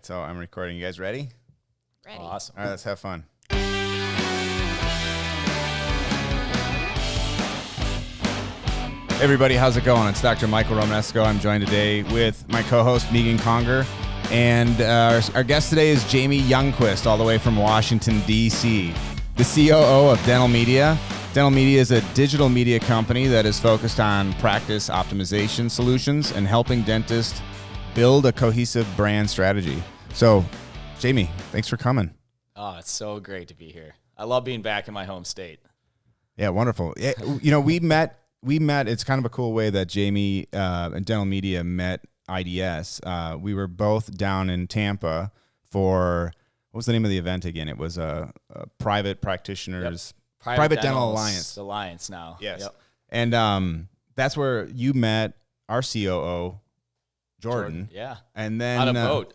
right, so I'm recording. You guys ready? Ready. Awesome. All right, let's have fun. Hey everybody, how's it going? It's Dr. Michael Romanesco. I'm joined today with my co-host, Megan Conger. And our guest today is Jaymie Youngquist, all the way from Washington, D.C., the COO of Dental Media. Dental Media is a digital media company that is focused on practice optimization solutions and helping dentists build a cohesive brand strategy. So, Jaymie, thanks for coming. Oh, it's so great to be here. I love being back in my home state. Yeah, wonderful. You know, we met. It's kind of a cool way that Jaymie and Dental Media met IDS. We were both down in Tampa for, what was the name of the event again? It was a private practitioners, Private Dental Alliance now. Yes. Yep. And that's where you met our COO, Jordan. Yeah. And then on a boat.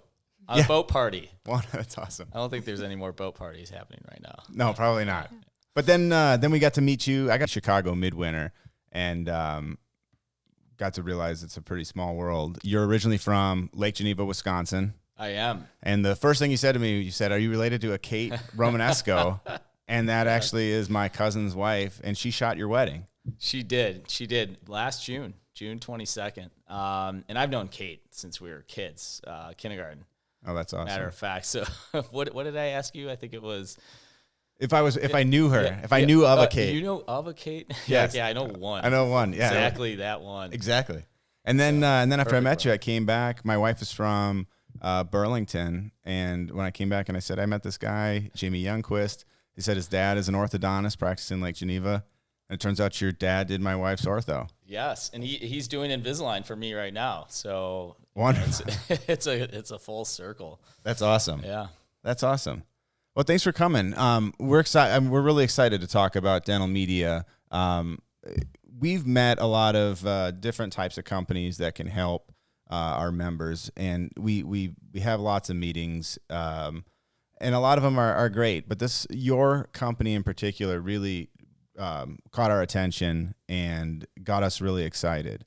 On a boat party. Well, that's awesome. I don't think there's any more boat parties happening right now. No, probably not. But then we got to meet you. I got to Chicago midwinter and got to realize it's a pretty small world. You're originally from Lake Geneva, Wisconsin. I am. And the first thing you said to me, you said, "Are you related to a Kate Romanesco?" And that actually is my cousin's wife, and she shot your wedding. She did last June 22nd. And I've known Kate since we were kids, kindergarten. Oh, that's awesome. Matter of fact. So what did I ask you? I think it was if I knew her, if I knew of a Kate. You know of a Kate? Yes. Yeah, I know one. I know one. Yeah. Exactly that one. Exactly. And then after I met you, I came back. My wife is from Burlington, and when I came back and I said, I met this guy, Jaymie Youngquist. He said his dad is an orthodontist practicing in Lake Geneva. And it turns out your dad did my wife's ortho. Yes, and he's doing Invisalign for me right now. So wonderful. It's a full circle. That's awesome. Yeah, that's awesome. Well, thanks for coming. We're excited. We're really excited to talk about Dental Media. We've met a lot of different types of companies that can help our members, and we have lots of meetings. And a lot of them are great, but your company in particular really caught our attention and got us really excited.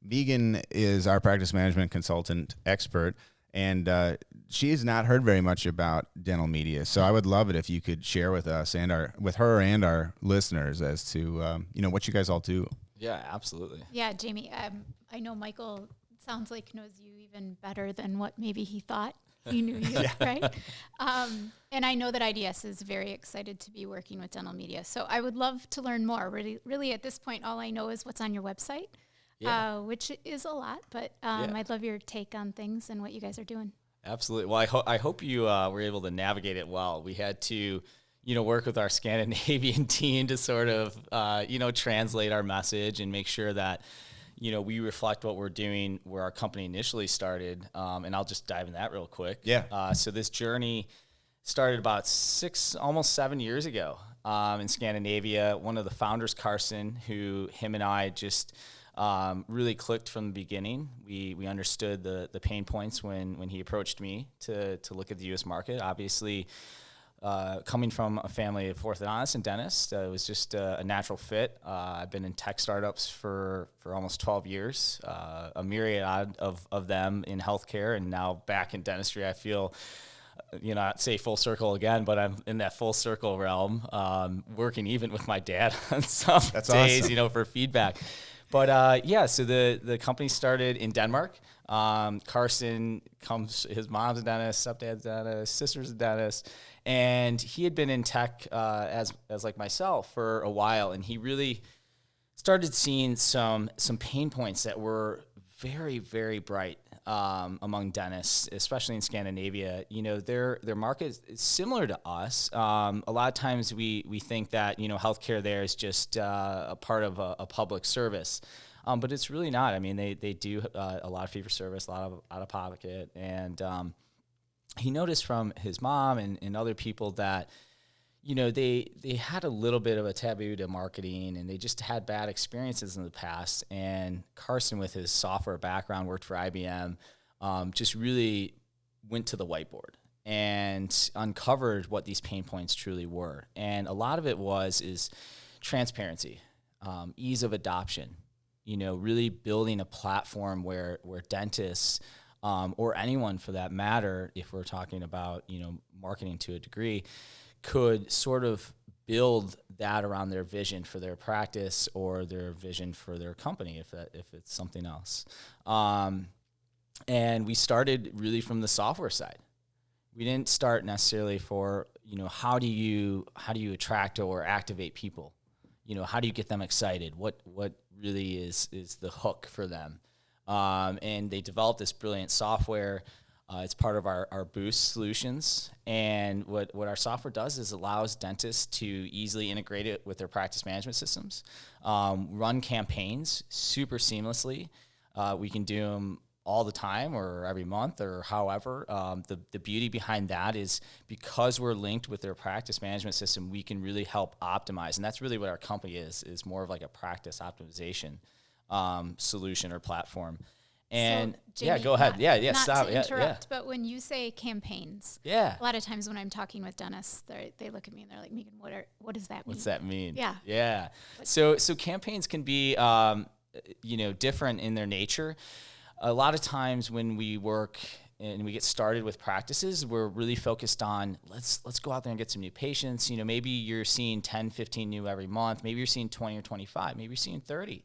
Megan is our practice management consultant expert, and she has not heard very much about Dental Media. So I would love it if you could share with us and with her and our listeners as to what you guys all do. Yeah, absolutely. Yeah, Jaymie, I know Michael sounds like knows you even better than what maybe he thought he knew you, yeah. Right? And I know that IDS is very excited to be working with Dental Media. So I would love to learn more. Really at this point, all I know is what's on your website, which is a lot. But I'd love your take on things and what you guys are doing. Absolutely. Well, I hope you were able to navigate it well. We had to, work with our Scandinavian team to sort of, translate our message and make sure that we reflect what we're doing where our company initially started. And I'll just dive in that real quick. Yeah. So this journey started about almost 7 years ago in Scandinavia. One of the founders, Carson, him and I just really clicked from the beginning. We understood the pain points when he approached me to look at the U.S. market. Obviously, coming from a family of orthodontists and dentists, it was just a natural fit. I've been in tech startups for almost 12 years, a myriad of them in healthcare, and now back in dentistry. I feel, I'd say full circle again, but I'm in that full circle realm, working even with my dad on some days, awesome. For feedback. But so the company started in Denmark. Carson his mom's a dentist, stepdad's a dentist, sister's a dentist. And he had been in tech as like myself for a while, and he really started seeing some pain points that were very, very bright among dentists, especially in Scandinavia. Their market is similar to us. A lot of times we think that healthcare there is just a part of a public service, but it's really not. I mean, they do a lot of fee for service, a lot of out of pocket, and he noticed from his mom and other people that, they had a little bit of a taboo to marketing, and they just had bad experiences in the past. And Carson, with his software background, worked for IBM, just really went to the whiteboard and uncovered what these pain points truly were. And a lot of it is transparency, ease of adoption, really building a platform where dentists or anyone for that matter, if we're talking about, marketing to a degree, could sort of build that around their vision for their practice or their vision for their company, if it's something else. And we started really from the software side. We didn't start necessarily for, how do you attract or activate people? How do you get them excited? What really is the hook for them? And they developed this brilliant software. It's part of our Boost solutions. And what our software does is allows dentists to easily integrate it with their practice management systems, run campaigns super seamlessly. We can do them all the time or every month or however. The beauty behind that is because we're linked with their practice management system, we can really help optimize. And that's really what our company is more of like a practice optimization solution or platform. And so, Jaymie, go ahead. Not Stop. to interrupt, but when you say campaigns, a lot of times when I'm talking with dentists, they look at me and they're like, Megan, what does that mean? What's that mean? Yeah. So campaigns can be, different in their nature. A lot of times when we work and we get started with practices, we're really focused on let's go out there and get some new patients. Maybe you're seeing 10, 15 new every month. Maybe you're seeing 20 or 25. Maybe you're seeing 30.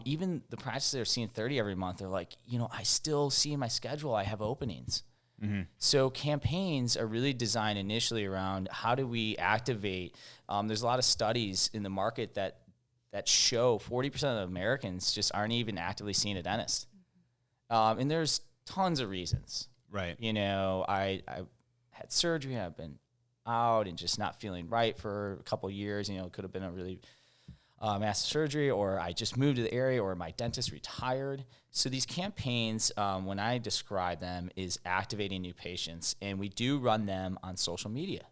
Even the practices that are seeing 30 every month, they're like, I still see in my schedule I have openings. Mm-hmm. So campaigns are really designed initially around how do we activate. There's a lot of studies in the market that show 40% of Americans just aren't even actively seeing a dentist. And there's tons of reasons. Right. I had surgery and I've been out and just not feeling right for a couple of years. It could have been a really massive surgery, or I just moved to the area, or my dentist retired. So these campaigns, when I describe them, is activating new patients, and we do run them on social media.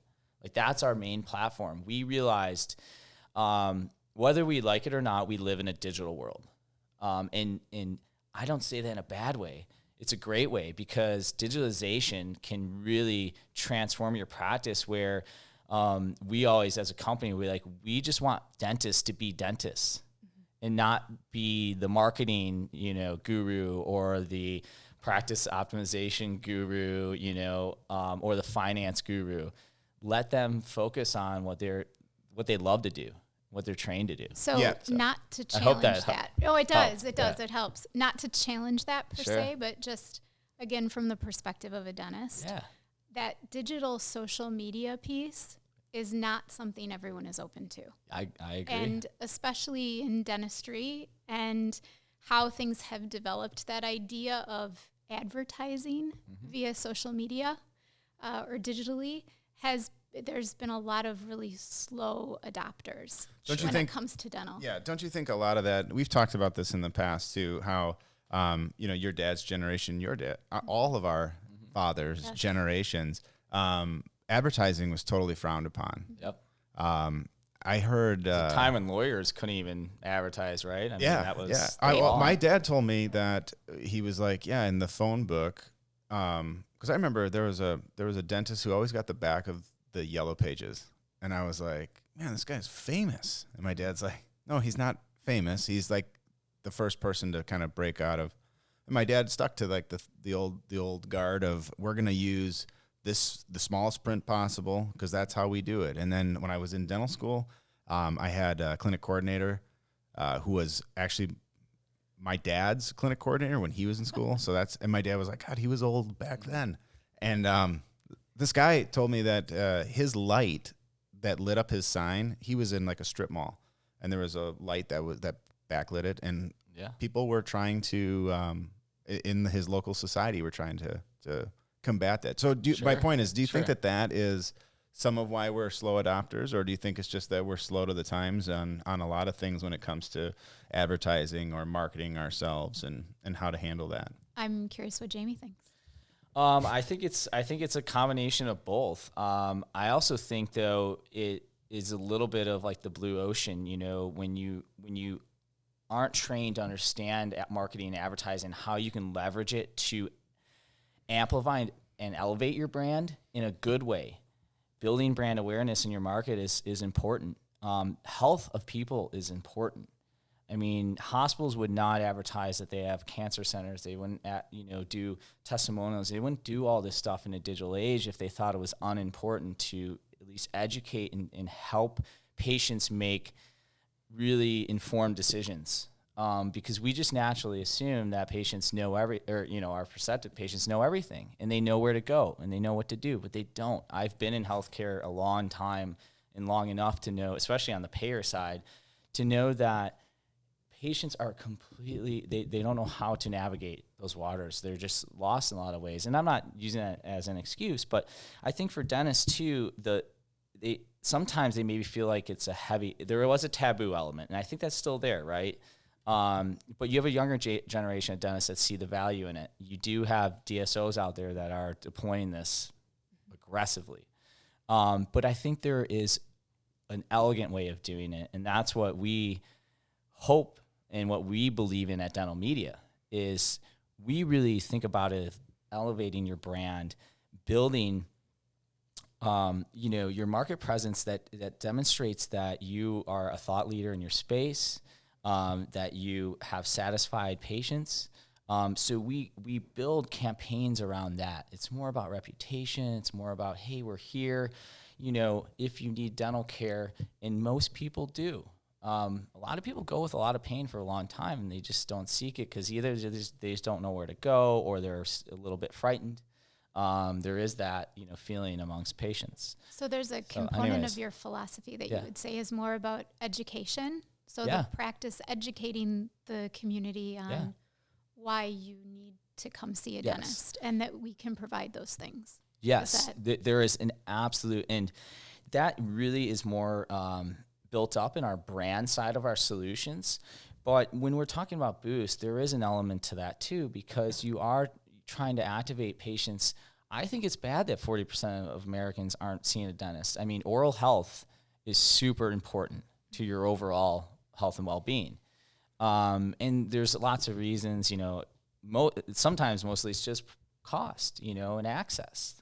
Like that's our main platform. We realized whether we like it or not, we live in a digital world. And I don't say that in a bad way. It's a great way because digitalization can really transform your practice where we always, as a company, we just want dentists to be dentists and not be the marketing, guru or the practice optimization guru, or the finance guru. Let them focus on what they love to do, what they're trained to do. So not to challenge that. Oh, it does. It does. It helps. Not to challenge that per se, but just, again, from the perspective of a dentist, that digital social media piece is not something everyone is open to. I agree. And especially in dentistry and how things have developed, that idea of advertising via social media or digitally there's been a lot of really slow adopters when it comes to dental. Yeah, don't you think a lot of that, we've talked about this in the past too, how, your dad's generation, all of our fathers' generations, advertising was totally frowned upon. Yep. I heard a time when lawyers couldn't even advertise, right? I mean, that was my dad told me that he was like, in the phone book, because I remember there was a dentist who always got the back of the yellow pages, and I was like, man, this guy's famous. And my dad's like, no, he's not famous. He's like the first person to kind of break out of. And my dad stuck to like the old guard of we're gonna use the smallest print possible because that's how we do it. And then when I was in dental school, I had a clinic coordinator who was actually my dad's clinic coordinator when he was in school. And my dad was like, God, he was old back then. And this guy told me that his light that lit up his sign, he was in like a strip mall, and there was a light that backlit it, and people were trying to in his local society were trying to combat that. So my point is, do you think that is some of why we're slow adopters, or do you think it's just that we're slow to the times on a lot of things when it comes to advertising or marketing ourselves and how to handle that? I'm curious what Jaymie thinks. I think it's a combination of both. I also think though it is a little bit of like the blue ocean, when you aren't trained to understand marketing and advertising, how you can leverage it to amplify and elevate your brand in a good way. Building brand awareness in your market is important. Health of people is important. I mean, hospitals would not advertise that they have cancer centers. They wouldn't, do testimonials. They wouldn't do all this stuff in a digital age if they thought it was unimportant to at least educate and help patients make really informed decisions. Because we just naturally assume that patients know our perceptive patients know everything, and they know where to go and they know what to do, but they don't. I've been in healthcare a long time and long enough to know, especially on the payer side, to know that patients are completely, they don't know how to navigate those waters. They're just lost in a lot of ways. And I'm not using that as an excuse, but I think for dentists too, sometimes they maybe feel like there was a taboo element, and I think that's still there, right? But you have a younger generation of dentists that see the value in it. You do have DSOs out there that are deploying this aggressively. But I think there is an elegant way of doing it, and that's what we hope and what we believe in at Dental Media is we really think about it as elevating your brand, building your market presence that demonstrates that you are a thought leader in your space, that you have satisfied patients. So we build campaigns around that. It's more about reputation. It's more about, hey, we're here, if you need dental care, and most people do. A lot of people go with a lot of pain for a long time, and they just don't seek it because either they just don't know where to go, or they're a little bit frightened. There is that, feeling amongst patients. So there's a component of your philosophy that you would say is more about education. So the practice educating the community on why you need to come see a dentist, and that we can provide those things. Yes, there is an absolute, and that really is more built up in our brand side of our solutions. But when we're talking about Boost, there is an element to that too, because you are trying to activate patients. I think it's bad that 40% of Americans aren't seeing a dentist. I mean, oral health is super important to your overall health and well-being. And there's lots of reasons, sometimes mostly it's just cost, and access.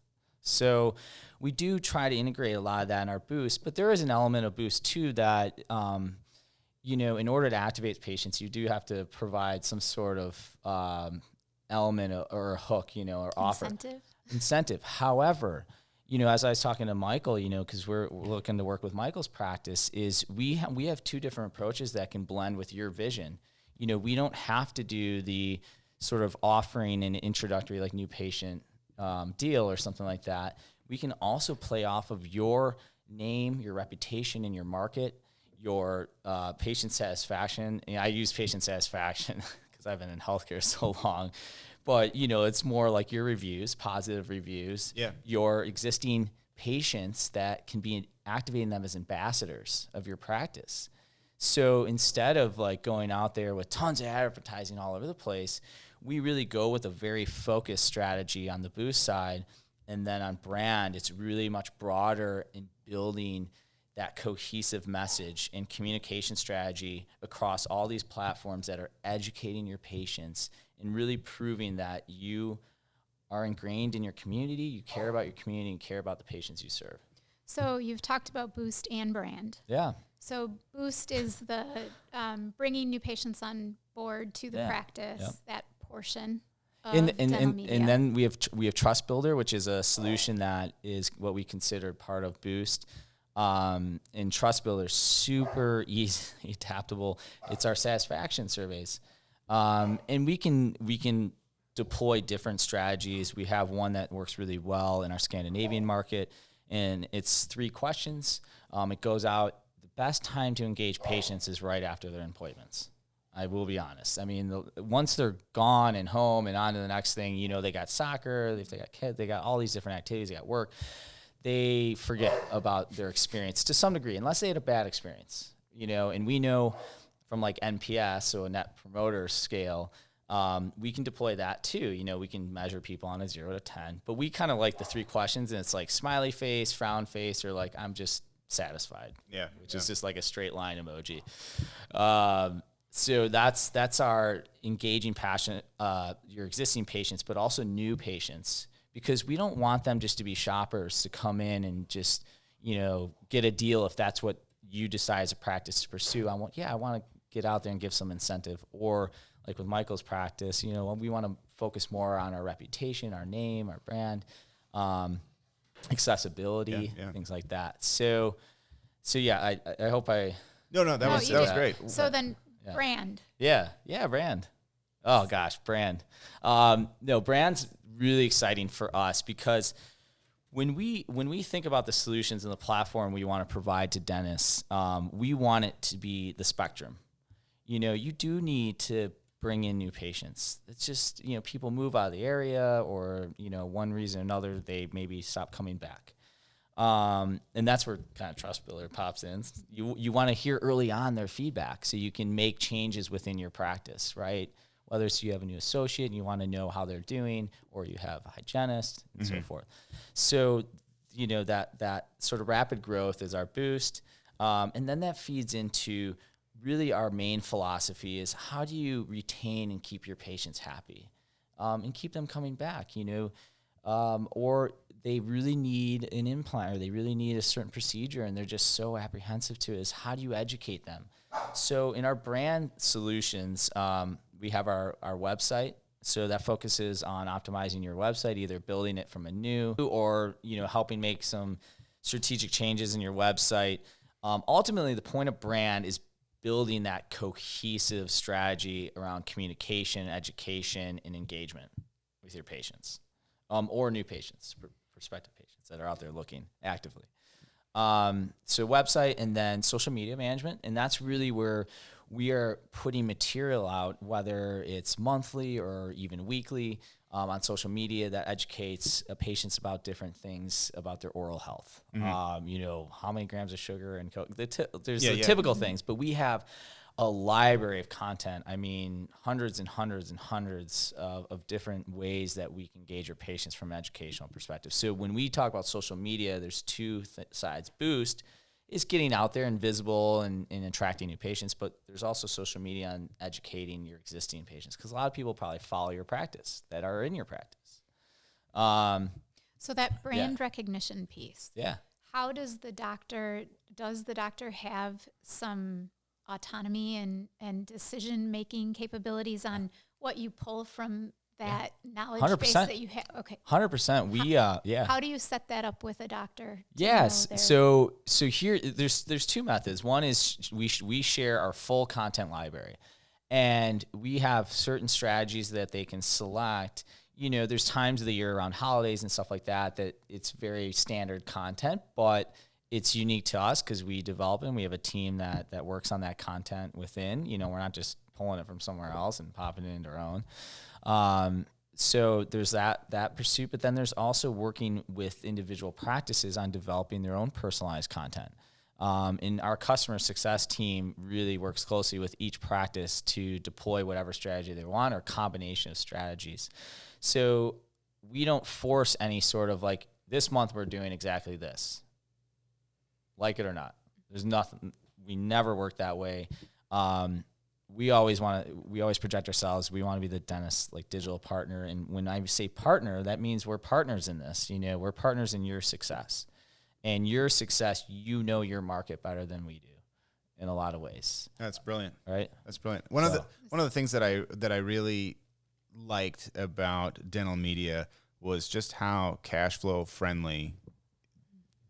So we do try to integrate a lot of that in our Boost, but there is an element of Boost too that, in order to activate patients, you do have to provide some sort of element or a hook, or offer. Incentive. However, as I was talking to Michael, because we're looking to work with Michael's practice, is we have two different approaches that can blend with your vision. We don't have to do the sort of offering an introductory, like new patient deal or something like that. We can also play off of your name, your reputation in your market, your patient satisfaction. I use patient satisfaction because I've been in healthcare so long. But, it's more like your reviews, positive reviews, your existing patients that can be activating them as ambassadors of your practice. So instead of like going out there with tons of advertising all over the place, we really go with a very focused strategy on the Boost side. And then on brand, it's really much broader in building that cohesive message and communication strategy across all these platforms that are educating your patients and really proving that you are ingrained in your community, you care about your community, and care about the patients you serve. So you've talked about Boost and brand. Yeah. So Boost is the bringing new patients on board to the practice, that portion of Dental Media. And then we have Trust Builder, which is a solution that is what we consider part of Boost. And Trust Builder is super easy, adaptable. It's our satisfaction surveys. And we can deploy different strategies. We have one that works really well in our Scandinavian market, and it's 3 questions. It goes out. The best time to engage patients is right after their appointments. I will be honest. I mean, once they're gone and home and on to the next thing, they got soccer, if they got kids, they got all these different activities, they got work. They forget about their experience to some degree, unless they had a bad experience, and we know from like NPS, so a net promoter scale, we can deploy that too. We can measure people on a 0 to 10, but we kind of like the 3 questions, and it's like smiley face, frown face, or like, I'm just satisfied. Which is just like a straight line emoji. So that's our engaging passion, your existing patients, but also new patients, because we don't want them just to be shoppers to come in and just, get a deal if that's what you decide as a practice to pursue. I want to get out there and give some incentive. Or like with Michael's practice, you know, we want to focus more on our reputation, our name, our brand, accessibility, things like that. So yeah, I hope I. No, that was great. So then brand. Yeah, brand. Oh gosh, brand. No, brand's really exciting for us because when we think about the solutions and the platform we want to provide to dentists, we want it to be the spectrum. You know, you do need to bring in new patients. It's just, you know, people move out of the area or, you know, one reason or another, they maybe stop coming back. And that's where kind of Trust Builder pops in. You want to hear early on their feedback so you can make changes within your practice, right? Whether it's you have a new associate and you want to know how they're doing, or you have a hygienist and so forth. So, you know, that sort of rapid growth is our boost. And then that feeds into really our main philosophy is how do you retain and keep your patients happy and keep them coming back, you know, or they really need an implant or they really need a certain procedure and they're just so apprehensive to it, is how do you educate them? So in our brand solutions, we have our website. So that focuses on optimizing your website, either building it from a new or, you know, helping make some strategic changes in your website. Ultimately, the point of brand is building that cohesive strategy around communication, education, and engagement with your patients, or new patients, prospective patients that are out there looking actively. So website and then social media management. And that's really where we are putting material out, whether it's monthly or even weekly, on social media that educates patients about different things about their oral health. You know, how many grams of sugar and there's the typical things, but we have a library of content. I mean, hundreds and hundreds and hundreds of different ways that we can engage our patients from an educational perspective. So when we talk about social media, there's two sides. Boost is getting out there and visible and attracting new patients, but there's also social media and educating your existing patients, because a lot of people probably follow your practice that are in your practice. So that brand recognition piece. Yeah. How does the doctor have some autonomy and decision-making capabilities on what you pull from that knowledge 100%. base that you have? Okay. 100%. We, How do you set that up with a doctor? Yes. So here, there's two methods. One is we share our full content library, and we have certain strategies that they can select. You know, there's times of the year around holidays and stuff like that it's very standard content, but it's unique to us because we develop it and we have a team that works on that content within. You know, we're not just pulling it from somewhere else and popping it into our own. So there's that pursuit, but then there's also working with individual practices on developing their own personalized content. And our customer success team really works closely with each practice to deploy whatever strategy they want or combination of strategies. So we don't force any sort of like, this month we're doing exactly this, like it or not. There's nothing, we never work that way. We always project ourselves. We want to be the dentist, like, digital partner. And when I say partner, that means we're partners in this. You know, we're partners in your success. And your success, you know your market better than we do in a lot of ways. That's brilliant. Right? That's brilliant. One of the things that I really liked about Dental Media was just how cash flow friendly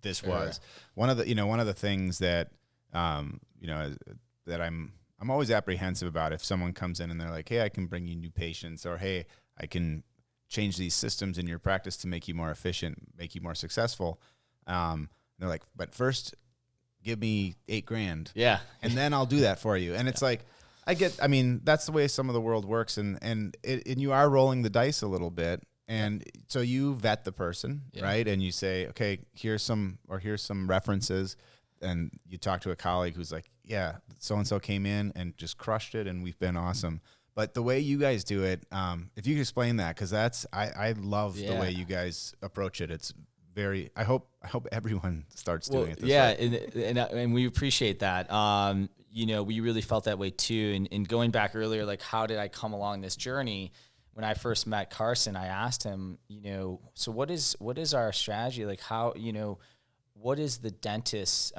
this was. One of the things that that I'm always apprehensive about, if someone comes in and they're like, hey, I can bring you new patients, or hey, I can change these systems in your practice to make you more efficient, make you more successful. They're like, but first give me $8,000. Yeah. And then I'll do that for you. And it's like, I mean, that's the way some of the world works. And you are rolling the dice a little bit. And so you vet the person, right? And you say, okay, here's some references. And you talk to a colleague who's like, yeah, so-and-so came in and just crushed it, and we've been awesome. But the way you guys do it, if you could explain that, because I love the way you guys approach it. It's very, I hope everyone starts doing it this way. And we appreciate that. You know, we really felt that way too. And going back earlier, like, how did I come along this journey? When I first met Carson, I asked him, you know, so what is our strategy? Like, how, you know, what is the dentist's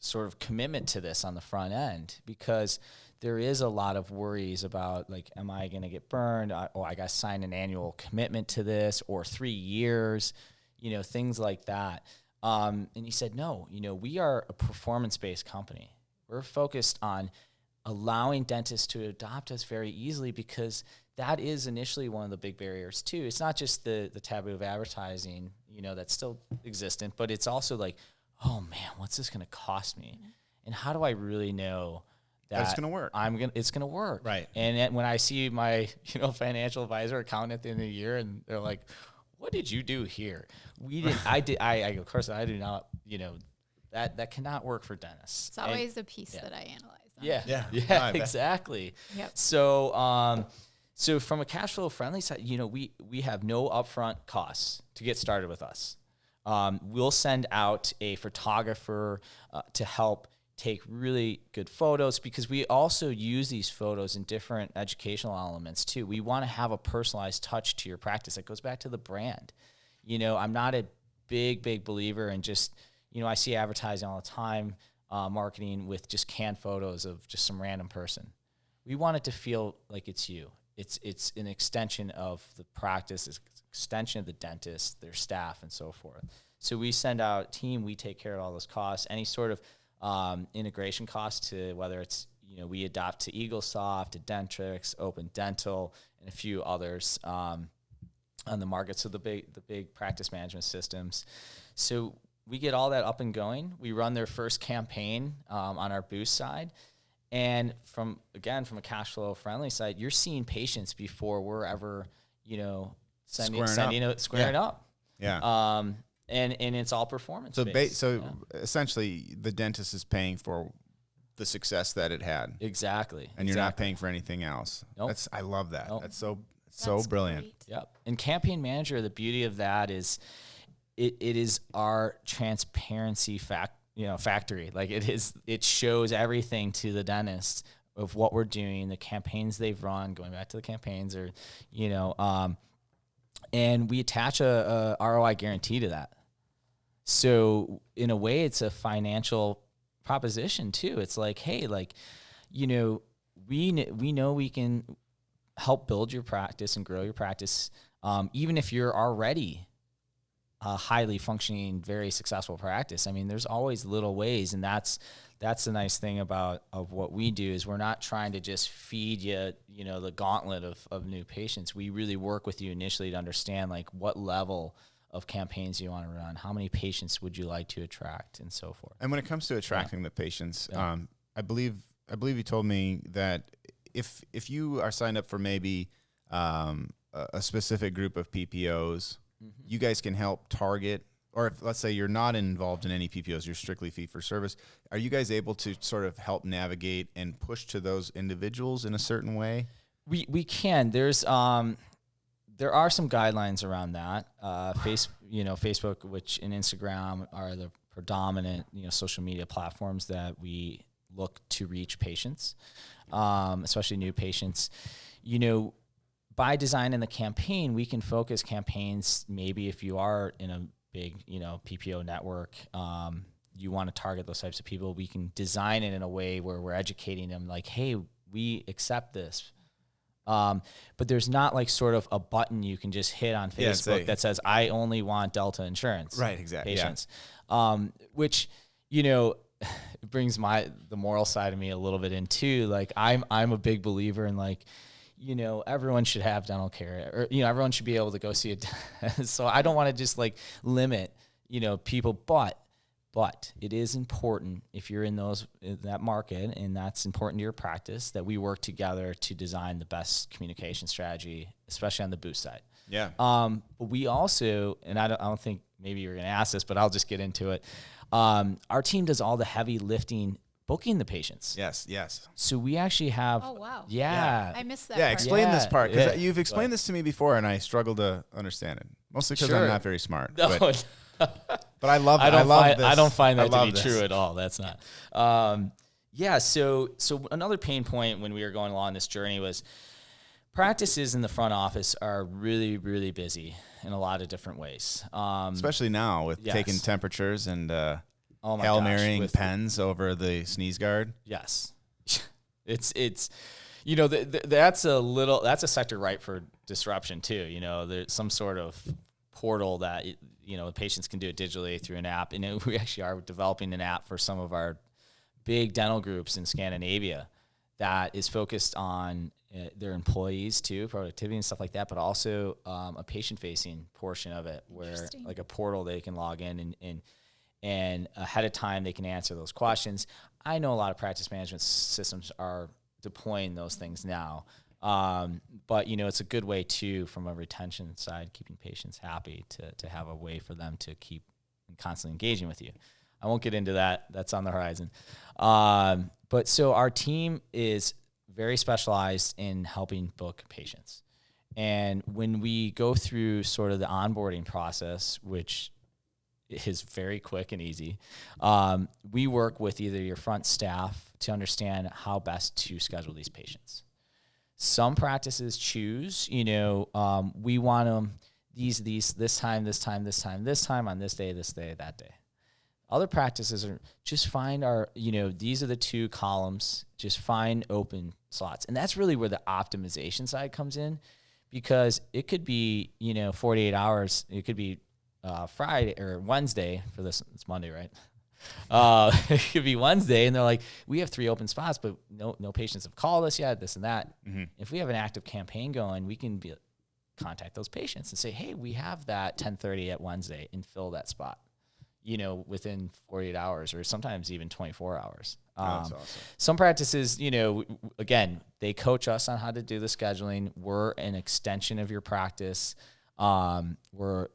sort of commitment to this on the front end, because there is a lot of worries about, like, am I going to get burned? I got to sign an annual commitment to this, or 3 years, things like that. And he said, no, we are a performance-based company. We're focused on allowing dentists to adopt us very easily, because that is initially one of the big barriers too. It's not just the taboo of advertising, that's still existent, but it's also like, oh man, what's this going to cost me? And how do I really know that it's going to work? It's going to work. Right. And when I see my, financial advisor accountant at the end of the year, and they're like, what did you do here? We didn't, of course I do not, that cannot work for dentists. It's always a piece that I analyze. Yeah, exactly. Yep. So, so from a cash flow friendly side, we have no upfront costs to get started with us. We'll send out a photographer to help take really good photos, because we also use these photos in different educational elements too. We want to have a personalized touch to your practice. It goes back to the brand. I'm not a big believer in just, I see advertising all the time, marketing with just canned photos of just some random person. We want it to feel like it's you. It's an extension of the practice, it's an extension of the dentist, their staff, and so forth. So we send out a team, we take care of all those costs, any sort of integration costs, to whether it's, we adopt to EagleSoft, to Dentrix, Open Dental, and a few others on the market. So the big practice management systems. So we get all that up and going. We run their first campaign on our boost side. And from a cash flow friendly side, you're seeing patients before we're ever, squaring up. Yeah. And it's all performance. So essentially, the dentist is paying for the success that it had. Exactly. And you're not paying for anything else. Nope. I love that. Nope. That's so brilliant. Great. Yep. And Campaign Manager, the beauty of that is it is our transparency factory. Like, it shows everything to the dentist of what we're doing, the campaigns they've run, going back to the campaigns, or, and we attach a ROI guarantee to that. So in a way, it's a financial proposition too. It's like, hey, we know we can help build your practice and grow your practice, even if you're already a highly functioning, very successful practice. I mean, there's always little ways, and that's the nice thing of what we do, is we're not trying to just feed you, the gauntlet of new patients. We really work with you initially to understand, like, what level of campaigns you want to run, how many patients would you like to attract, and so forth. And when it comes to attracting the patients, I believe you told me that if you are signed up for maybe a specific group of PPOs, you guys can help target, or if, let's say, you're not involved in any PPOs, you're strictly fee for service, are you guys able to sort of help navigate and push to those individuals in a certain way? We can. There are some guidelines around that. Facebook, which and Instagram are the predominant, social media platforms that we look to reach patients, especially new patients. By designing the campaign, we can focus campaigns. Maybe if you are in a big, PPO network, you want to target those types of people, we can design it in a way where we're educating them, like, hey, we accept this. But there's not like sort of a button you can just hit on Facebook that says, I only want Delta insurance. Right, exactly. Patients. Which, brings the moral side of me a little bit in too. Like, I'm a big believer in, like, everyone should have dental care, or, everyone should be able to go see a so I don't want to just like limit, people, but it is important, if you're in that market and that's important to your practice, that we work together to design the best communication strategy, especially on the boost side. Yeah. But we also, and I don't think maybe you're going to ask this, but I'll just get into it. Our team does all the heavy lifting, booking the patients. Yes. So we actually have. Oh, wow. Yeah. I missed that Yeah, part. explain this part, because you've But explained this to me before, and I struggle to understand it. Mostly because I'm not very smart. No, But I love this. I don't find that to be this. true at all. That's not. So another pain point when we were going along this journey was practices in the front office are really, really busy in a lot of different ways. Especially now with taking temperatures and Oh my Hail gosh, Marying with pens over the sneeze guard. Yes. it's you know, that's a sector ripe for disruption too. You know, there's some sort of portal that, you know, patients can do it digitally through an app. And we actually are developing an app for some of our big dental groups in Scandinavia that is focused on their employees too, productivity and stuff like that, but also a patient-facing portion of it, where like a portal they can log in and ahead of time they can answer those questions. I know a lot of practice management systems are deploying those things now, but you know, it's a good way too, from a retention side, keeping patients happy, to have a way for them to keep constantly engaging with you. I won't get into that. That's on the horizon. But so our team is very specialized in helping book patients. And when we go through sort of the onboarding process, which is very quick and easy, we work with either your front staff to understand how best to schedule these patients. Some practices choose, you know, we want them this time, on this day, that day. Other practices are just find these are the two columns, just find open slots. And that's really where the optimization side comes in, because it could be, 48 hours. It could be Friday or Wednesday for this. It's Monday, right? It could be Wednesday, and they're like, we have 3 open spots, but no patients have called us yet, this and that. Mm-hmm. If we have an active campaign going, we can contact those patients and say, hey, we have that 10:30 at Wednesday, and fill that spot, within 48 hours or sometimes even 24 hours. That's awesome. Some practices, again, they coach us on how to do the scheduling. We're an extension of your practice. We're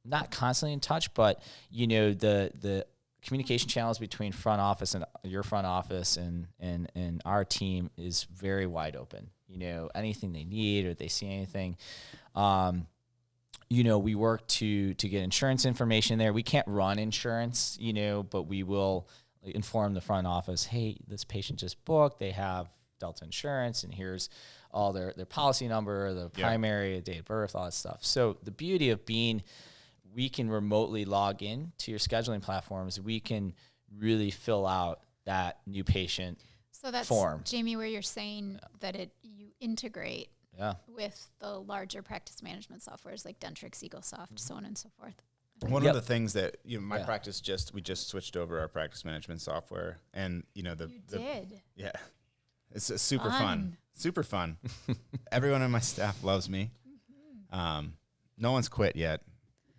not constantly in touch, but, the communication channels between front office and your front office and our team is very wide open. Anything they need, or they see anything, we work to get insurance information there. We can't run insurance, but we will inform the front office, hey, this patient just booked, they have Delta insurance, and here's all their policy number, the primary, date of birth, all that stuff. So the beauty of we can remotely log in to your scheduling platforms. We can really fill out that new patient form. Jaymie, where you're saying that you integrate with the larger practice management softwares like Dentrix, EagleSoft, so on and so forth. One of the things that my practice we just switched over our practice management software, and it's super fun. Super fun. Everyone on my staff loves me. No one's quit yet.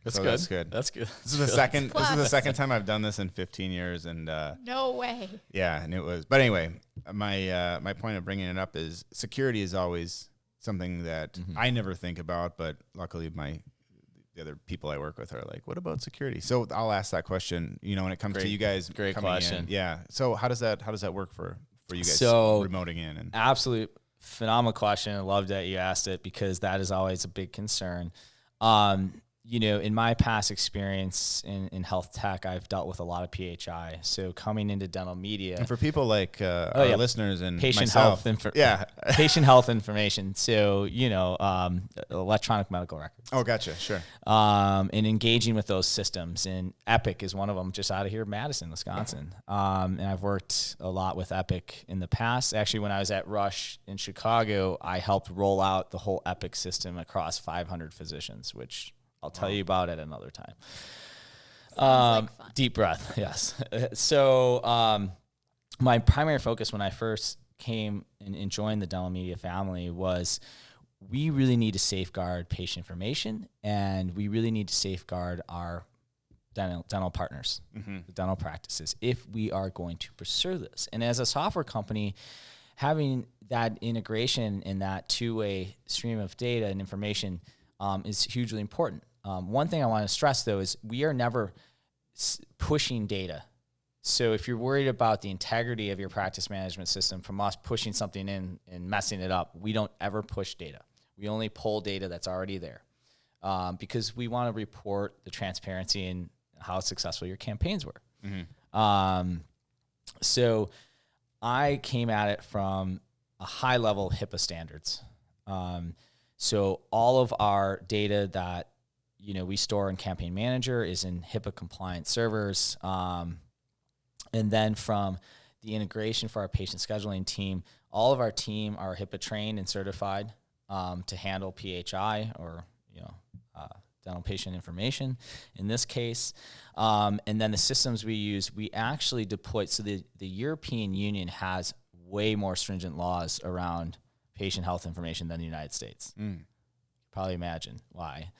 That's good. This is the second. This is the second time I've done this in 15 years, and no way. Yeah, and it was. But anyway, my point of bringing it up is security is always something that I never think about, but luckily the other people I work with are like, "What about security?" So I'll ask that question. When it comes to you guys, great question. In. Yeah. So how does that work for you guys? So remoting in and absolute phenomenal question. I love that you asked it, because that is always a big concern. In my past experience in health tech, I've dealt with a lot of PHI. So coming into dental media, and for people like our listeners and patient myself, patient health information. So electronic medical records. Oh, gotcha, sure. And engaging with those systems, and Epic is one of them, just out of here, Madison, Wisconsin. And I've worked a lot with Epic in the past. Actually, when I was at Rush in Chicago, I helped roll out the whole Epic system across 500 physicians, which I'll tell you about at another time. Like fun. Deep breath. Yes. So, my primary focus when I first came and joined the dental media family was, we really need to safeguard patient information, and we really need to safeguard our dental partners, the dental practices, if we are going to pursue this. And as a software company, having that integration and that two-way stream of data and information is hugely important. One thing I want to stress, though, is we are never pushing data. So if you're worried about the integrity of your practice management system from us pushing something in and messing it up, we don't ever push data. We only pull data that's already there, because we want to report the transparency and how successful your campaigns were. So I came at it from a high level of HIPAA standards. So all of our data that we store in Campaign Manager is in HIPAA compliant servers. And then from the integration for our patient scheduling team, all of our team are HIPAA trained and certified to handle PHI or, dental patient information in this case. And then the systems we use, we actually deployed. So the European Union has way more stringent laws around patient health information than the United States. Probably imagine why.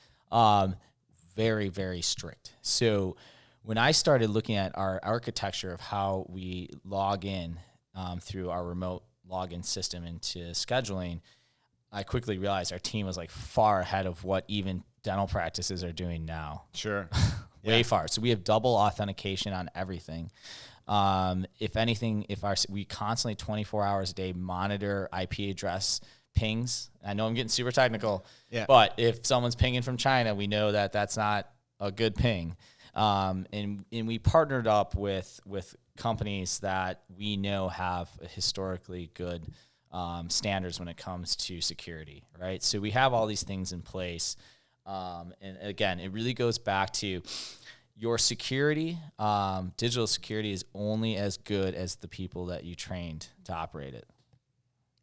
Very, very strict. So when I started looking at our architecture of how we log in through our remote login system into scheduling, I quickly realized our team was like far ahead of what even dental practices are doing now. Sure. Way far. So we have double authentication on everything. If anything, we constantly 24 hours a day monitor IP address pings. I know I'm getting super technical, but if someone's pinging from China, we know that that's not a good ping. And we partnered up with companies that we know have historically good standards when it comes to security, right? So we have all these things in place. And again, it really goes back to your security. Digital security is only as good as the people that you trained to operate it.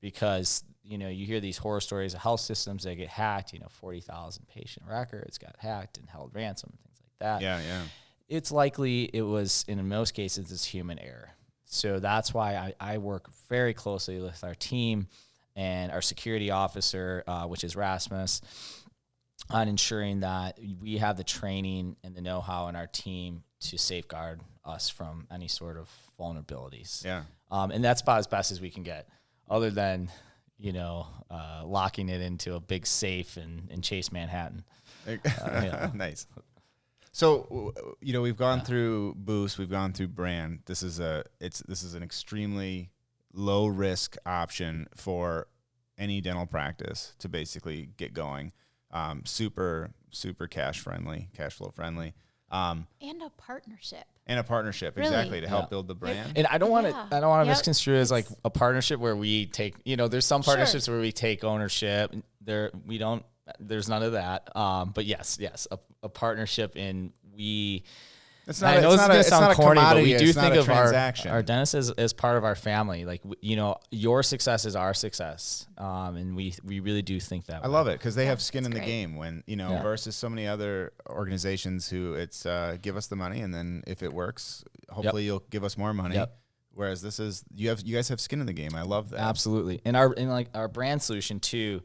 Because, you hear these horror stories of health systems that get hacked, 40,000 patient records got hacked and held ransom and things like that. Yeah. It's likely it was, in most cases, it's human error. So that's why I work very closely with our team and our security officer, which is Rasmus, on ensuring that we have the training and the know-how in our team to safeguard us from any sort of vulnerabilities. Yeah. And that's about as best as we can get, other than, locking it into a big safe in Chase Manhattan. Nice. So, we've gone through Boost, we've gone through brand. This is an extremely low risk option for any dental practice to basically get going. Super cash flow friendly. And a partnership. Really? Exactly, to help build the brand. And I don't want to misconstrue it as like a partnership where we take, there's some partnerships where we take ownership. There's none of that. But yes, a partnership in we. It's not a corny, but commodity. we do think of our dentists as part of our family. Like, your success is our success. And we really do think that way. I love it because they have skin in the great. game when, versus so many other organizations who it's give us the money and then if it works, hopefully you'll give us more money. Whereas this is, you guys have skin in the game. I love that. Absolutely. And our brand solution too,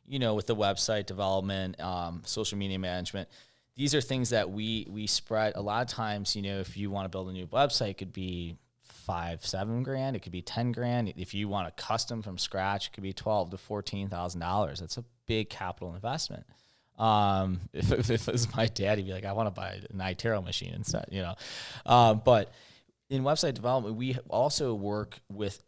with the website development, social media management, these are things that we spread. A lot of times, if you want to build a new website, it could be $5,000-7,000. It could be $10,000. If you want a custom from scratch, it could be $12,000 to $14,000. That's a big capital investment. If it was my dad, he'd be like, I want to buy an iTero machine instead, But in website development, we also work with.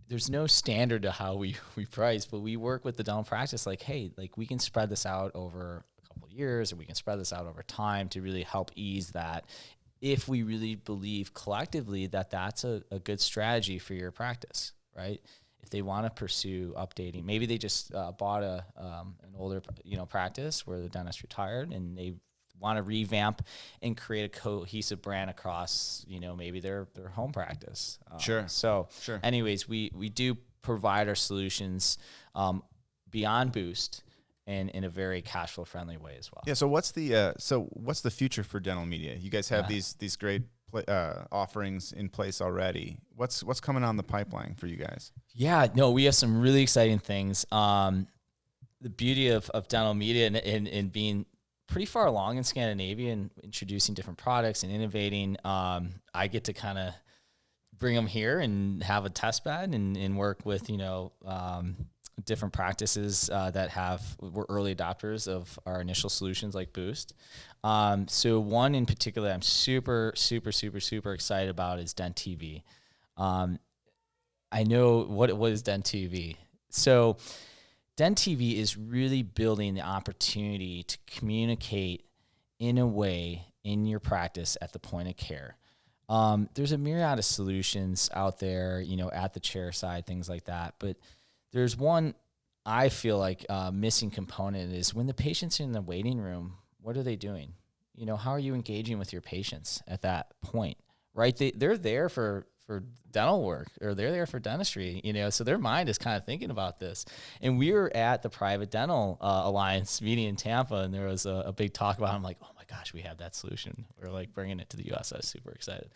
There's no standard to how we price, but we work with the dental practice. Like, hey, we can spread this out over years, or we can spread this out over time to really help ease that if we really believe collectively that that's a good strategy for your practice, right? If they want to pursue updating, maybe they just bought an older practice where the dentist retired and they want to revamp and create a cohesive brand across maybe their home practice. Sure. Anyways, we do provide our solutions beyond Boost and in a very cash flow friendly way as well. Yeah. So what's the future for dental media? You guys have these great offerings in place already. What's coming on the pipeline for you guys? Yeah. No, we have some really exciting things. The beauty of dental media and being pretty far along in Scandinavia and introducing different products and innovating. I get to kind of bring them here and have a test bed and work with different practices that were early adopters of our initial solutions like Boost. So one in particular I'm super excited about is DenTV. I know what is DenTV. So DenTV is really building the opportunity to communicate in a way in your practice at the point of care. There's a myriad of solutions out there, at the chair side, things like that, but there's one I feel like missing component is when the patients are in the waiting room, what are they doing? How are you engaging with your patients at that point? right? They're there for dental work, or they're there for dentistry, so their mind is kind of thinking about this. And we were at the Private Dental Alliance meeting in Tampa, and there was a big talk about it. I'm like, oh my gosh, we have that solution. We're like bringing it to the US. I was super excited.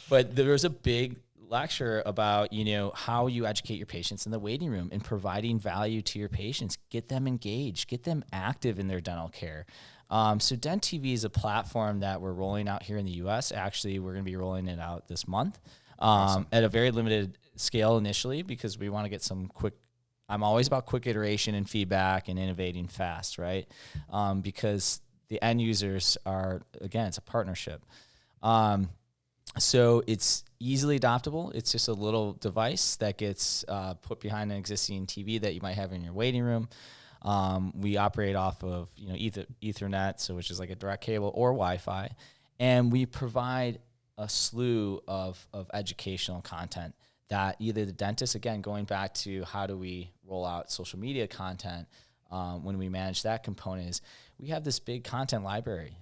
But there was a big lecture about, how you educate your patients in the waiting room and providing value to your patients. Get them engaged, get them active in their dental care. So DenTV is a platform that we're rolling out here in the U.S. Actually, we're going to be rolling it out this month at a very limited scale initially, because we want to get some quick. I'm always about quick iteration and feedback and innovating fast, right? Because the end users are, again, it's a partnership. So it's easily adoptable. It's just a little device that gets put behind an existing TV that you might have in your waiting room. We operate off of Ethernet, so which is like a direct cable, or Wi-Fi, and we provide a slew of educational content that either the dentist, again, going back to how do we roll out social media content when we manage that component, is we have this big content library,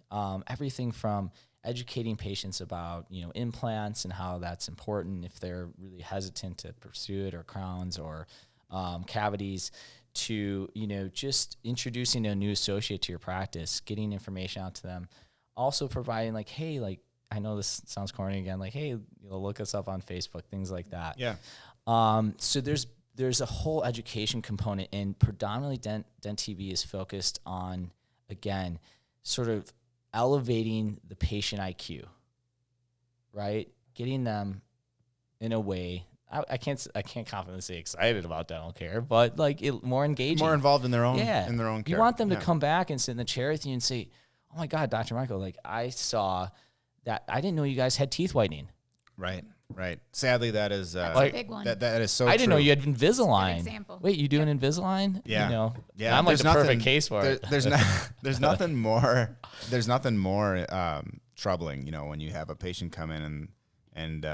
everything from educating patients about implants and how that's important if they're really hesitant to pursue it, or crowns, or cavities, to just introducing a new associate to your practice, getting information out to them, also providing hey, I know this sounds corny again, hey, look us up on Facebook, things like that. Yeah. So there's a whole education component, and predominantly DenTV is focused on, again, sort of elevating the patient IQ, right? Getting them in a way. I can't confidently say excited about dental care, but more engaging, more involved in their own care. You want them to come back and sit in the chair with you and say, "Oh my God, Dr. Michael, I saw that. I didn't know you guys had teeth whitening." Right. Sadly, that is that's a big one. That is so. I didn't know you had Invisalign. Good example. Wait, you doing Invisalign? Yeah. Yeah. I'm the perfect case for it. There's nothing more. There's nothing more troubling, when you have a patient come in and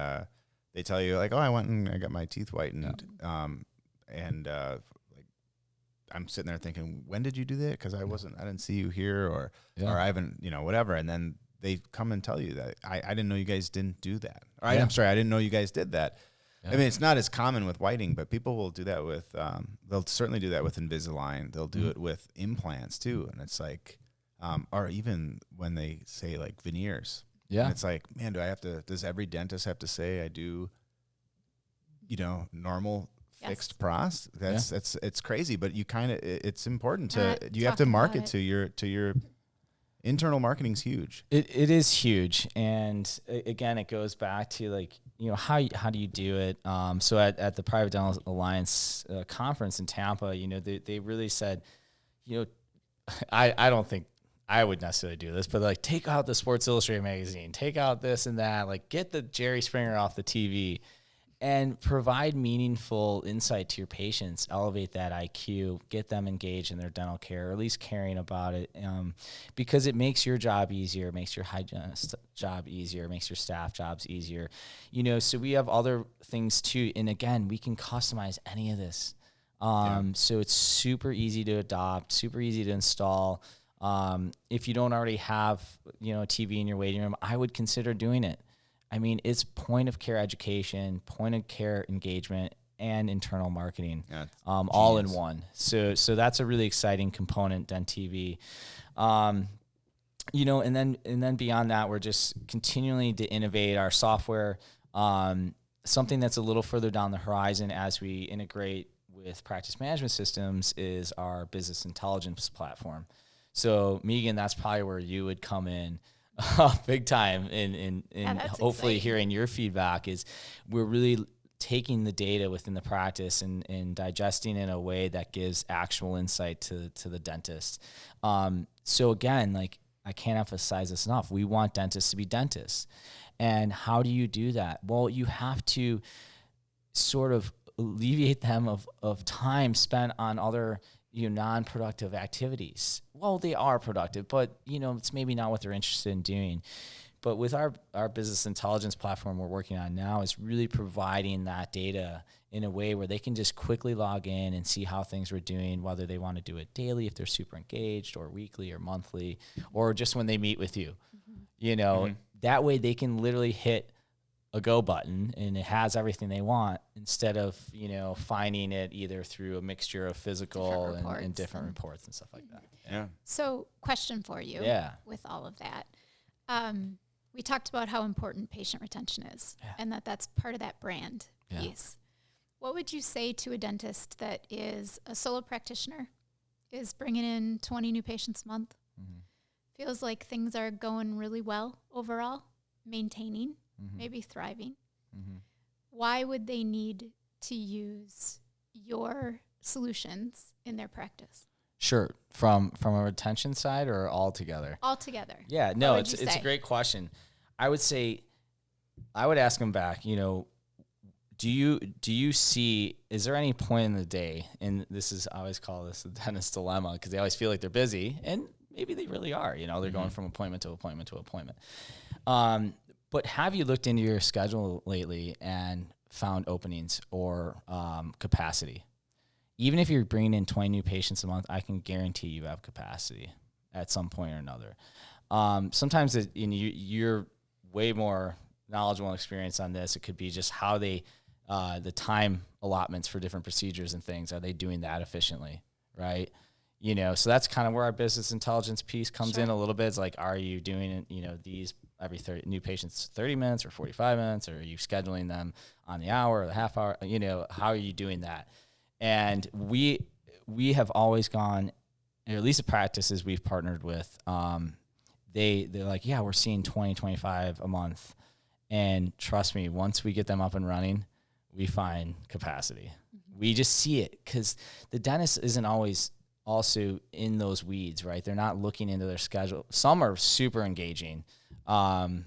they tell you oh, I went and I got my teeth whitened, and I'm sitting there thinking, when did you do that? Because I didn't see you here, or I haven't, whatever, and then they come and tell you that I didn't know you guys didn't do that. Or I'm sorry, I didn't know you guys did that. Yeah. I mean, it's not as common with whiting, but people will do that with, they'll certainly do that with Invisalign. They'll do it with implants too. And it's or even when they say veneers. Yeah. And it's man, does every dentist have to say I do, normal fixed pros? It's crazy, but you it's important to, you have to market to your internal marketing's huge. It is huge. And again, it goes back to how do you do it? So at the Private Dental Alliance conference in Tampa, they really said, I don't think I would necessarily do this, but take out the Sports Illustrated magazine, take out this and that, get the Jerry Springer off the TV, and provide meaningful insight to your patients, elevate that IQ, get them engaged in their dental care, or at least caring about it, because it makes your job easier, it makes your hygienist job easier, it makes your staff jobs easier. So we have other things too, and again, we can customize any of this. So it's super easy to adopt, super easy to install. If you don't already have, a TV in your waiting room, I would consider doing it. I mean, it's point of care education, point of care engagement, and internal marketing, all in one. So that's a really exciting component, DenTV. And then beyond that, we're just continuing to innovate our software. Something that's a little further down the horizon as we integrate with practice management systems is our business intelligence platform. So Megan, that's probably where you would come in big time in hopefully exciting. Hearing your feedback is we're really taking the data within the practice and digesting in a way that gives actual insight to the dentist. So again, I can't emphasize this enough. We want dentists to be dentists. And how do you do that? Well, you have to sort of alleviate them of time spent on other non-productive activities. Well, they are productive, but it's maybe not what they're interested in doing. But with our business intelligence platform we're working on now is really providing that data in a way where they can just quickly log in and see how things are doing, whether they want to do it daily if they're super engaged, or weekly or monthly, or just when they meet with you. That way they can literally hit a go button and it has everything they want, instead of, finding it either through a mixture of physical and different reports and stuff like that. Yeah. So question for you with all of that. We talked about how important patient retention is and that's part of that brand piece. What would you say to a dentist that is a solo practitioner, is bringing in 20 new patients a month, feels like things are going really well overall, maintaining, maybe thriving? Why would they need to use your solutions in their practice? Sure. From a retention side or all together? All together. Yeah, no, it's a great question. I would ask them back, do you see, is there any point in the day, and I always call this the dentist dilemma, because they always feel like they're busy, and maybe they really are, they're going from appointment to appointment to appointment. But have you looked into your schedule lately and found openings or capacity? Even if you're bringing in 20 new patients a month, I can guarantee you have capacity at some point or another. Sometimes you're way more knowledgeable and experienced on this. It could be just how the time allotments for different procedures and things, are they doing that efficiently, right? So that's kind of where our business intelligence piece comes in a little bit. It's like, are you doing, these every 30 new patients 30 minutes or 45 minutes, or are you scheduling them on the hour or the half hour? How are you doing that? And we have always gone, or at least the practices we've partnered with, they're like, yeah, we're seeing 20, 25 a month. And trust me, once we get them up and running, we find capacity. We just see it, because the dentist isn't always also in those weeds, right? They're not looking into their schedule. Some are super engaging. And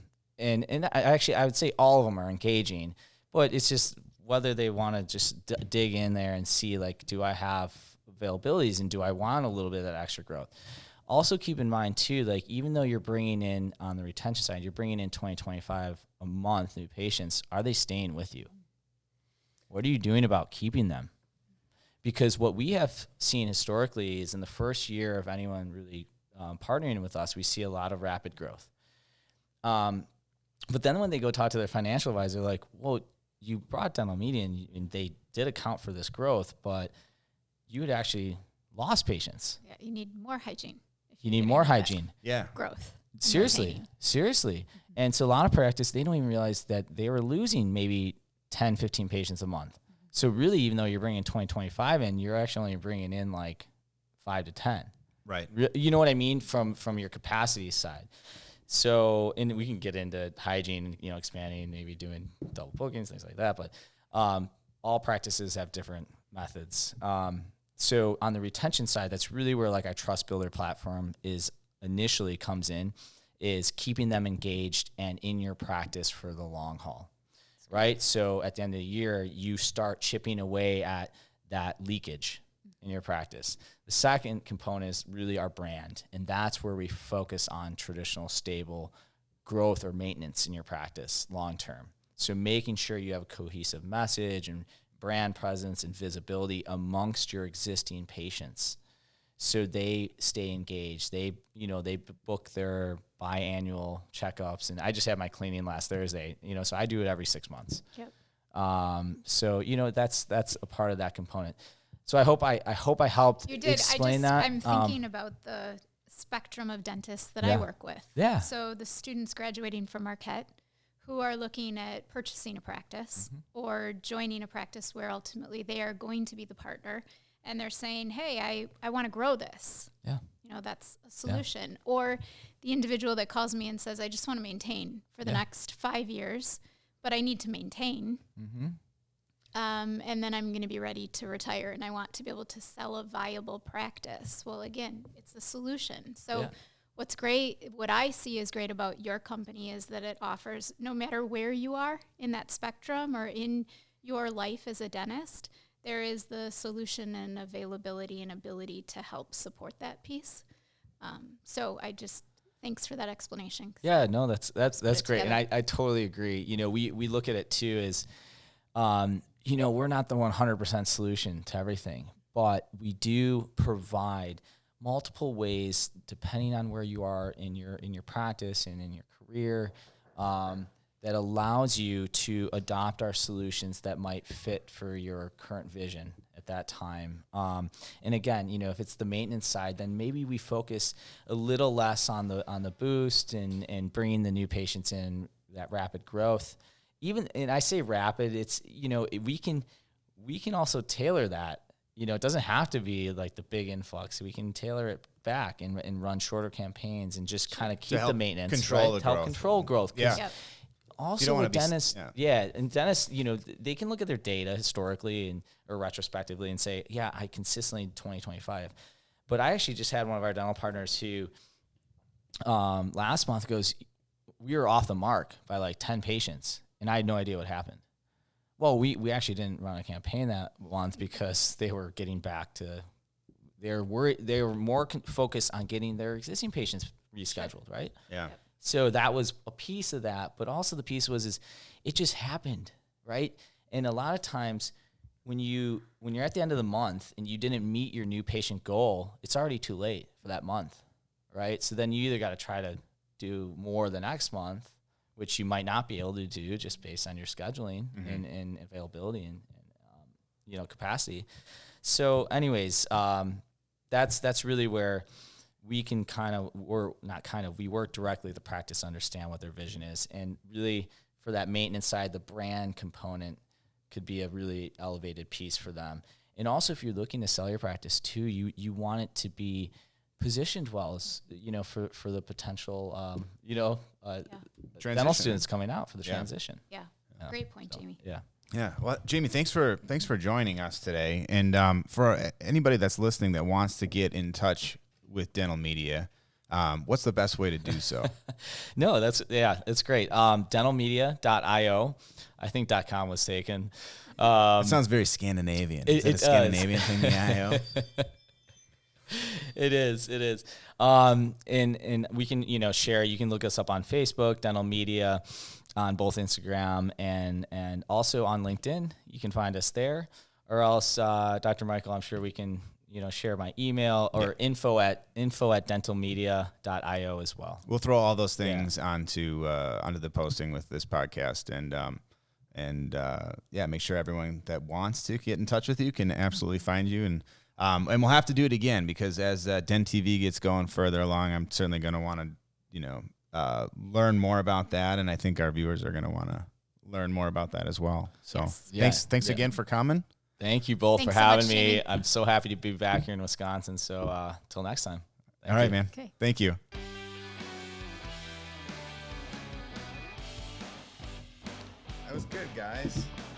I would say all of them are engaging, but it's just whether they want to just dig in there and see, like, do I have availabilities and do I want a little bit of that extra growth? Also keep in mind too, like, even though you're bringing in on the retention side, you're bringing in 20, 25 a month new patients, are they staying with you? What are you doing about keeping them? Because what we have seen historically is in the first year of anyone really partnering with us, we see a lot of rapid growth. But then when they go talk to their financial advisor, like, well, you brought Dental Media and they did account for this growth, but you had actually lost patients. Yeah, you need more hygiene. You need more hygiene. Yeah. Growth. Seriously. And so a lot of practice, they don't even realize that they were losing maybe 10, 15 patients a month. So really, even though you're bringing 20, 25 in, you're actually only bringing in like 5 to 10. Right. You know what I mean? From your capacity side. So, and we can get into hygiene, expanding, maybe doing double bookings, things like that. But all practices have different methods. So on the retention side, that's really where like our Trust Builder platform initially comes in, is keeping them engaged and in your practice for the long haul, right? So at the end of the year, you start chipping away at that leakage in your practice. The second component is really our brand, and that's where we focus on traditional, stable growth or maintenance in your practice long term. So making sure you have a cohesive message and brand presence and visibility amongst your existing patients, so they stay engaged. They book their biannual checkups, and I just had my cleaning last Thursday. So I do it every 6 months. Yep. So that's a part of that component. So I hope I helped explain that. I'm thinking about the spectrum of dentists that I work with. Yeah. So the students graduating from Marquette who are looking at purchasing a practice or joining a practice where ultimately they are going to be the partner, and they're saying, hey, I want to grow this. Yeah. That's a solution. Yeah. Or the individual that calls me and says, I just want to maintain for the next 5 years, but I need to maintain. And then I'm going to be ready to retire, and I want to be able to sell a viable practice. Well, again, it's a solution. So what's great, what I see is great about your company is that it offers, no matter where you are in that spectrum or in your life as a dentist, there is the solution and availability and ability to help support that piece. So thanks for that explanation. Yeah, no, that's great. And I totally agree. We look at it too as, we're not the 100% solution to everything, but we do provide multiple ways, depending on where you are in your practice and in your career, that allows you to adopt our solutions that might fit for your current vision at that time. And again, if it's the maintenance side, then maybe we focus a little less on the boost and bringing the new patients in, that rapid growth. And I say rapid, it's, we can also tailor that. It doesn't have to be like the big influx. We can tailor it back and run shorter campaigns and just kind of keep the maintenance, control right? the Help growth. control growth. Yeah. Yep. Also with dentists, and dentists, they can look at their data historically or retrospectively and say, yeah, I consistently 2025. But I actually just had one of our dental partners who last month goes, we were off the mark by like 10 patients, and I had no idea what happened. Well, we actually didn't run a campaign that month because they were getting back to, they were more focused on getting their existing patients rescheduled, right? Yeah. Yep. So that was a piece of that, but also the piece is it just happened, right? And a lot of times when you're at the end of the month and you didn't meet your new patient goal, it's already too late for that month, right? So then you either got to try to do more the next month, which you might not be able to do just based on your scheduling and availability and capacity. So anyways, that's really where we can we work directly with the practice to understand what their vision is. And really for that maintenance side, the brand component could be a really elevated piece for them. And also if you're looking to sell your practice too, you want it to be positioned well as, for the potential, dental students coming out for the transition. Yeah. Great point, Jaymie. Yeah. Yeah. Well, Jaymie, thanks for joining us today. And for anybody that's listening that wants to get in touch with Dental Media, what's the best way to do so? No, it's great. Dentalmedia.io. I think .com was taken. It sounds very Scandinavian. Is it a Scandinavian thing, the IO? It is. And we can, share. You can look us up on Facebook, Dental Media, on both Instagram and also on LinkedIn. You can find us there. Or else, Dr. Michael, I'm sure we can, share my email or info at dentalmedia.io as well. We'll throw all those things onto the posting with this podcast, and make sure everyone that wants to get in touch with you can absolutely find you. And we'll have to do it again because as DenTV gets going further along, I'm certainly going to want to, learn more about that. And I think our viewers are going to want to learn more about that as well. So thanks again for coming. Thank you both Thanks for so having much, me. Jaymie. I'm so happy to be back here in Wisconsin. So till next time. All right, man. Okay. Thank you. That was good, guys.